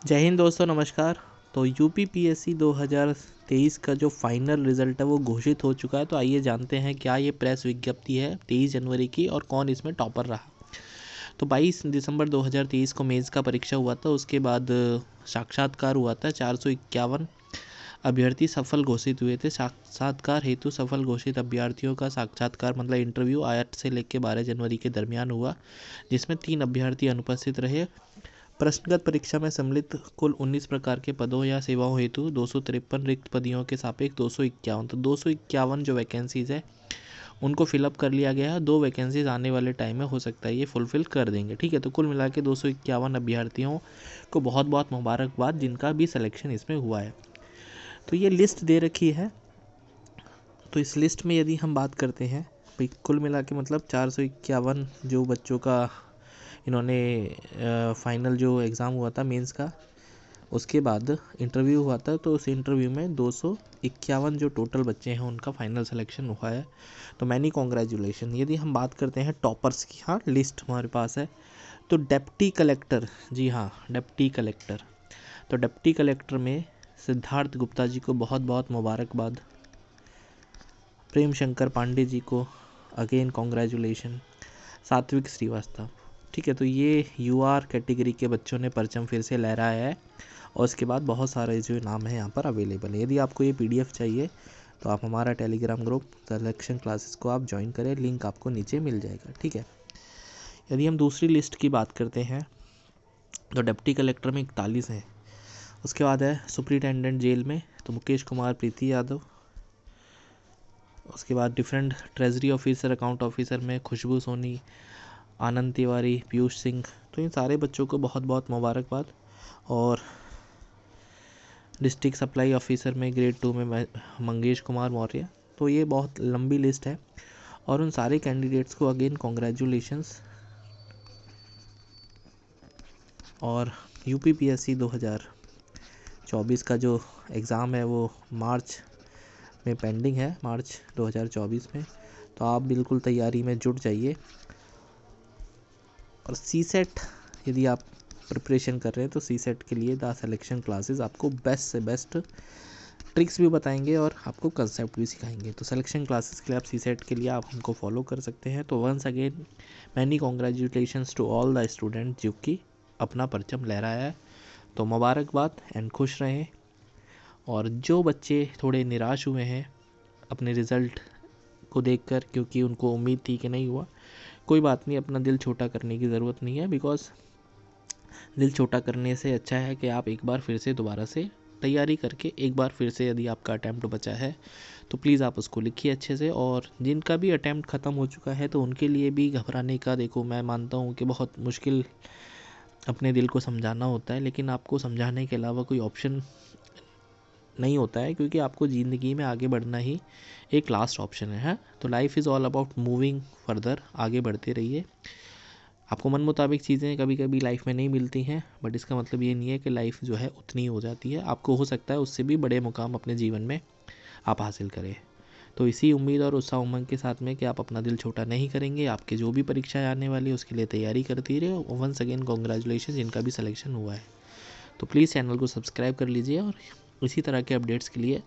जय हिंद दोस्तों, नमस्कार। तो यूपीपीएससी 2023 का जो फाइनल रिजल्ट है वो घोषित हो चुका है। तो आइए जानते हैं क्या ये प्रेस विज्ञप्ति है 23 जनवरी की और कौन इसमें टॉपर रहा। तो 22 दिसंबर 2023 को मेंस का परीक्षा हुआ था। उसके बाद साक्षात्कार हुआ था। 451 अभ्यर्थी सफल घोषित हुए थे। साक्षात्कार हेतु सफल घोषित अभ्यर्थियों का साक्षात्कार मतलब इंटरव्यू 8 से लेकर 12 जनवरी के दरमियान हुआ, जिसमें 3 अभ्यर्थी अनुपस्थित रहे। प्रश्नगत परीक्षा में सम्मिलित कुल 19 प्रकार के पदों या सेवाओं हेतु 253 रिक्त पदों के सापेक्ष 251 तो 251 जो वैकेंसीज है उनको फिलअप कर लिया गया है। 2 वैकेंसीज आने वाले टाइम में हो सकता है ये फुलफिल कर देंगे। ठीक है, तो कुल मिला के 251 अभ्यर्थियों को बहुत बहुत मुबारकबाद जिनका भी सिलेक्शन इसमें हुआ है। तो ये लिस्ट दे रखी है। तो इस लिस्ट में यदि हम बात करते हैं भाई कुल मिला के मतलब 451 जो बच्चों का इन्होंने फाइनल जो एग्ज़ाम हुआ था मेंस का, उसके बाद इंटरव्यू हुआ था। तो उस इंटरव्यू में 251 जो टोटल बच्चे हैं उनका फाइनल सिलेक्शन हुआ है। तो मैनी कॉन्ग्रेचुलेशन। यदि हम बात करते हैं टॉपर्स की, हाँ लिस्ट हमारे पास है। तो डिप्टी कलेक्टर, जी हाँ डिप्टी कलेक्टर, तो डिप्टी कलेक्टर में सिद्धार्थ गुप्ता जी को बहुत बहुत मुबारकबाद। प्रेम शंकर पांडे जी को अगेन कॉन्ग्रेचुलेशन। सात्विक श्रीवास्तव, ठीक है। तो ये यूआर कैटेगरी के बच्चों ने परचम फिर से लहराया है और उसके बाद बहुत सारे जो नाम है यहाँ पर अवेलेबल है। यदि आपको ये पीडीएफ चाहिए तो आप हमारा टेलीग्राम ग्रुप सिलेक्शन क्लासेस को आप ज्वाइन करें, लिंक आपको नीचे मिल जाएगा, ठीक है। यदि हम दूसरी लिस्ट की बात करते हैं तो डिप्टी कलेक्टर में 41 हैं। उसके बाद है सुपरिटेंडेंट जेल में तो मुकेश कुमार, प्रीति यादव। उसके बाद different treasury officer, account officer में खुशबू सोनी, आनंद तिवारी, पीयूष सिंह। तो इन सारे बच्चों को बहुत बहुत मुबारकबाद। और डिस्ट्रिक्ट सप्लाई ऑफिसर में ग्रेड 2 में मंगेश कुमार मौर्य। तो ये बहुत लंबी लिस्ट है और उन सारे कैंडिडेट्स को अगेन कॉन्ग्रेचुलेशंस। और यूपीपीएससी 2024 का जो एग्ज़ाम है वो मार्च में पेंडिंग है, मार्च 2024 में। तो आप बिल्कुल तैयारी में जुट जाइए। और सीसेट यदि आप प्रिपरेशन कर रहे हैं तो सीसेट के लिए द सिलेक्शन क्लासेस आपको बेस्ट से बेस्ट ट्रिक्स भी बताएंगे और आपको कंसेप्ट भी सिखाएंगे। तो सिलेक्शन क्लासेस के लिए आप सीसेट के लिए आप हमको फॉलो कर सकते हैं। तो once again many congratulations to all the student जो कि अपना परचम लहराया है। तो मुबारकबाद एंड खुश रहें। और जो बच्चे थोड़े निराश हुए हैं अपने रिज़ल्ट को देखकर, क्योंकि उनको उम्मीद थी कि नहीं हुआ, कोई बात नहीं, अपना दिल छोटा करने की ज़रूरत नहीं है। बिकॉज़ दिल छोटा करने से अच्छा है कि आप एक बार फिर से दोबारा से तैयारी करके एक बार फिर से यदि आपका अटैम्प्ट बचा है तो प्लीज़ आप उसको लिखिए अच्छे से। और जिनका भी अटैम्प्ट ख़त्म हो चुका है तो उनके लिए भी घबराने का, देखो मैं मानता हूँ कि बहुत मुश्किल अपने दिल को समझाना होता है, लेकिन आपको समझाने के अलावा कोई ऑप्शन नहीं होता है, क्योंकि आपको ज़िंदगी में आगे बढ़ना ही एक लास्ट ऑप्शन है। तो life is all about moving further, आगे बढ़ते रहिए। आपको मन मुताबिक चीज़ें कभी कभी लाइफ में नहीं मिलती हैं, बट इसका मतलब ये नहीं है कि लाइफ जो है उतनी हो जाती है। आपको हो सकता है उससे भी बड़े मुकाम अपने जीवन में आप हासिल करें। तो इसी उम्मीद और उत्साह उमंग के साथ में कि आप अपना दिल छोटा नहीं करेंगे, आपके जो भी परीक्षाएं आने वाली है उसके लिए तैयारी करती रहे। वंस अगेन कॉन्ग्रेचुलेशन जिनका भी सिलेक्शन हुआ है। तो प्लीज़ चैनल को सब्सक्राइब कर लीजिए और इसी तरह के अपडेट्स के लिए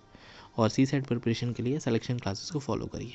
और सीसेट प्रिपरेशन के लिए सिलेक्शन क्लासेस को फॉलो करिए।